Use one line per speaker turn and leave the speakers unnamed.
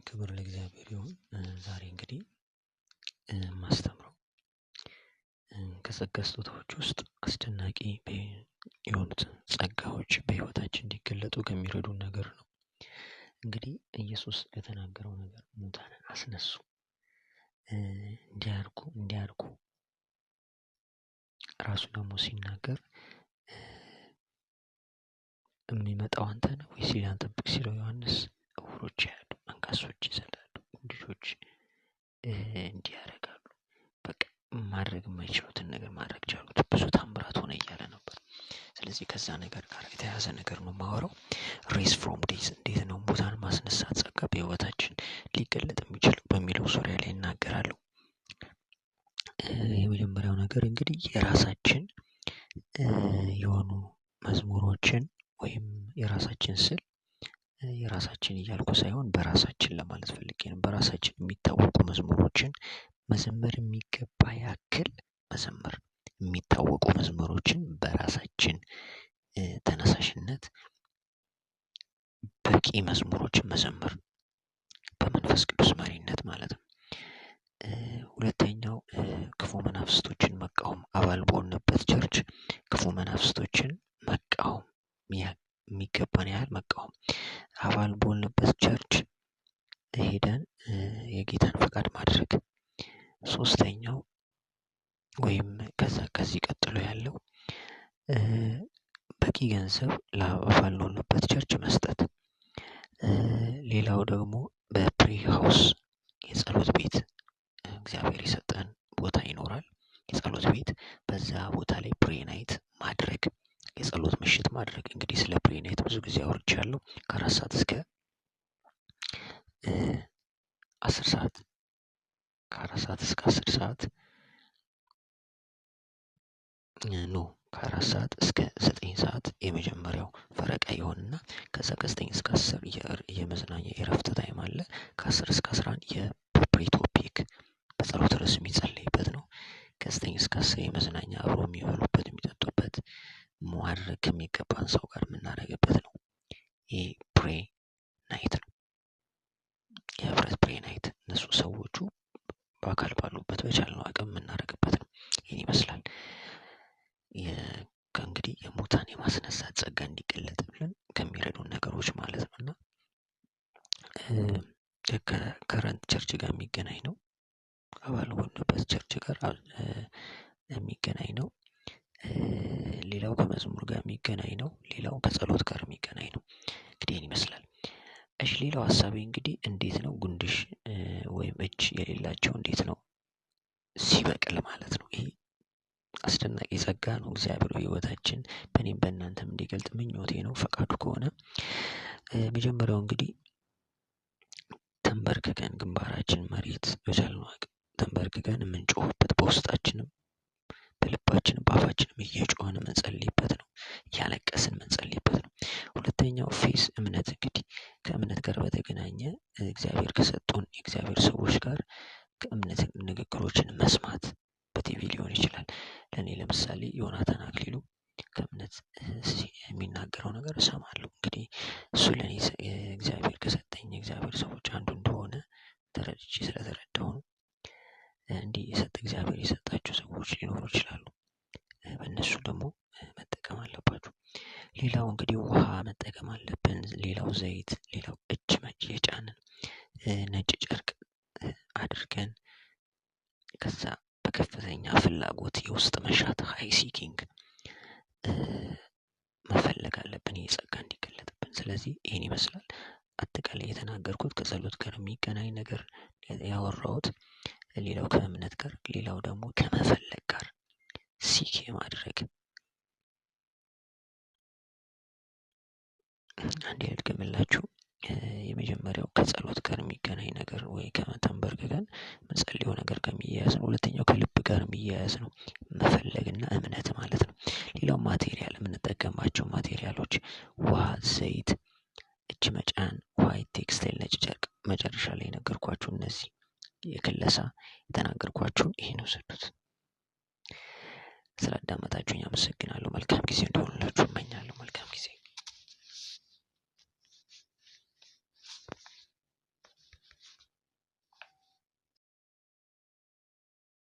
ክብር ለእግዚአብሔር ይሁን። ዛሬ እንግዲህ ማስተምረው ከጸጋ ስጦታዎች ውስጥ አስደናቂ የሆኑት ጸጋዎች በህይወታችን እንዲገለጡ ከሚረዱን ነገር ነው። እንግዲህ ኢየሱስ የተናገረው ነገር ሙታንን አስነሱ፣ እንዲያርጉ ራሱ ደግሞ ሲናገር የሚመጣው አንተ ነህ ወይስ ሌላን ጠብቅ ሲለው ዮሐንስ እውሮች ያሉ፣ አንካሶች ይዘላሉ፣ ጉንድሾች እንዲያረጋሉ በቃ ማድረግ የማይችሉትን ነገር ማድረግ ቻሉት። ብዙ ታምራት ሆነ እያለ ነበር። ስለዚህ ከዛ ነገር ጋር የተያዘ ነገር ነው የማወራው። ሬስ ፍሮም ዴዝ፣ እንዴት ነው ሙታን ማስነሳት ጸጋ በህይወታችን ሊገለጥ የሚችለው በሚለው ዙሪያ ላይ እናገራለሁ። የመጀመሪያው ነገር እንግዲህ የራሳችን የሆኑ መዝሙሮችን ወይም የራሳችን ስል የራሳችን እያልኩ ሳይሆን በራሳችን ለማለት ፈልጌ ነው። በራሳችን የሚታወቁ መዝሙሮችን መዘመር የሚገባ ያክል መዘመር፣ የሚታወቁ መዝሙሮችን በራሳችን ተነሳሽነት በቂ መዝሙሮችን መዘመር በመንፈስ ቅዱስ መሪነት ማለት ነው። ሁለተኛው ክፉ መናፍስቶችን መቃወም። አባል በሆንበት ቸርች ክፉ መናፍስቶችን መቃወም፣ የሚገባን ያህል መቃወም። አባል በሆንበት ቸርች ሄደን የጌታን ፈቃድ ማድረግ። ሶስተኛው ወይም ከዚህ ቀጥሎ ያለው በቂ ገንዘብ ለአባል ለሆንበት ቸርች መስጠት። ሌላው ደግሞ በፕሪ ሃውስ የጸሎት ቤት እግዚአብሔር የሰጠን ቦታ ይኖራል። የጸሎት ቤት በዛ ቦታ ላይ ፕሬ ናይት ማድረግ፣ የጸሎት ምሽት ማድረግ። እንግዲህ ስለ ፕሬ ናይት ብዙ ጊዜ አውርቻለሁ። ከ4 ሰዓት እስከ 10 ሰዓት፣ ከ4 ሰዓት እስከ 10 ሰዓት ከ4 ሰዓት እስከ 9 ሰዓት የመጀመሪያው ፈረቃ ይሆንና ከዛ ከ9 እስከ 10 የመዝናኛ የእረፍት ታይም አለ። ከ10 እስከ 11 የፕሪ ቶፒክ በጸሎት ርዕስ የሚጸለይበት ነው። ከ9 እስከ 10 የመዝናኛ አብሮ የሚበሉበት የሚጠጡበት፣ ማድረግ ከሚገባን ሰው ጋር የምናደርግበት ነው። ይህ ፕሬ ናይት ነው፣ የህብረት ፕሬ ናይት። እነሱ ሰዎቹ በአካል ባሉበት በቻልነው አቅም የምናደርግበት ነው። ይህን ይመስላል። ከእንግዲህ የሙታን የማስነሳት ጸጋ እንዲገለጥልን ከሚረዱን ነገሮች ማለት ነው። እና ከከረንት ቸርች ጋር የሚገናኝ ነው። አባል ሆንበት ቸርች ጋር የሚገናኝ ነው። ሌላው ከመዝሙር ጋር የሚገናኝ ነው። ሌላው ከጸሎት ጋር የሚገናኝ ነው። እንግዲህ ይህን ይመስላል። እሺ፣ ሌላው ሀሳቤ እንግዲህ እንዴት ነው ጉንድሽ ወይም እጅ የሌላቸው እንዴት ነው ሲበቅል ማለት ነው። ይሄ አስደናቂ ጸጋ ነው። እግዚአብሔር ህይወታችን በእኔም በእናንተም እንዲገልጥ ምኞቴ ነው፣ ፈቃዱ ከሆነ። መጀመሪያው እንግዲህ ተንበርክከን ግንባራችን መሬት በቻልነው አቅም ተንበርክከን የምንጮህበት፣ በውስጣችንም በልባችንም በአፋችንም እየጮህን የምንጸልይበት ነው። እያለቀስን የምንጸልይበት ነው። ሁለተኛው ፌስ እምነት። እንግዲህ ከእምነት ጋር በተገናኘ እግዚአብሔር ከሰጡን የእግዚአብሔር ሰዎች ጋር ከእምነት ንግግሮችን መስማት በቲቪ ሊሆን ይችላል። ለእኔ ለምሳሌ ዮናታን አክሊሉ ከእምነት የሚናገረው ነገር እሰማለሁ። እንግዲህ እሱ ለእኔ እግዚአብሔር ከሰጠኝ የእግዚአብሔር ሰዎች አንዱ እንደሆነ ተረድቼ ስለተረዳሁ ነው። እንዲህ እግዚአብሔር የሰጣቸው ሰዎች ሊኖሩ ይችላሉ። በእነሱ ደግሞ መጠቀም አለባችሁ። ሌላው እንግዲህ ውሃ መጠቀም አለብን። ሌላው ዘይት፣ ሌላው እጅ መጭ የጫንን ነጭ ጨርቅ አድርገን ከዛ በከፍተኛ ፍላጎት የውስጥ መሻት ሃይ ሲኪንግ መፈለግ አለብን፣ ይህ ጸጋ እንዲገለጥብን። ስለዚህ ይህን ይመስላል አጠቃላይ የተናገርኩት። ከጸሎት ጋር የሚገናኝ ነገር ያወራሁት፣ ሌላው ከእምነት ጋር፣ ሌላው ደግሞ ከመፈለግ ጋር ሲክ ማድረግ። አንዴ ልድገምላችሁ። የመጀመሪያው ከጸሎት ጋር የሚገናኝ ነገር ወይ ከመተንበርክከን መጸለየው ነገር ከሚያያዝ ነው። ሁለተኛው ከልብ ጋር የሚያያዝ ነው፣ መፈለግና እምነት ማለት ነው። ሌላው ማቴሪያል፣ የምንጠቀማቸው ማቴሪያሎች ውሃ፣ ዘይት፣ እጅ መጫን፣ ዋይት ቴክስታይል፣ ነጭ ጨርቅ። መጨረሻ ላይ ነገርኳችሁ። እነዚህ የክለሳ የተናገርኳችሁን ይሄን ወሰዱት። ስላዳመጣችሁኝ አመሰግናለሁ። መልካም ጊዜ እንዲሆንላችሁ እመኛለሁ። መልካም ጊዜ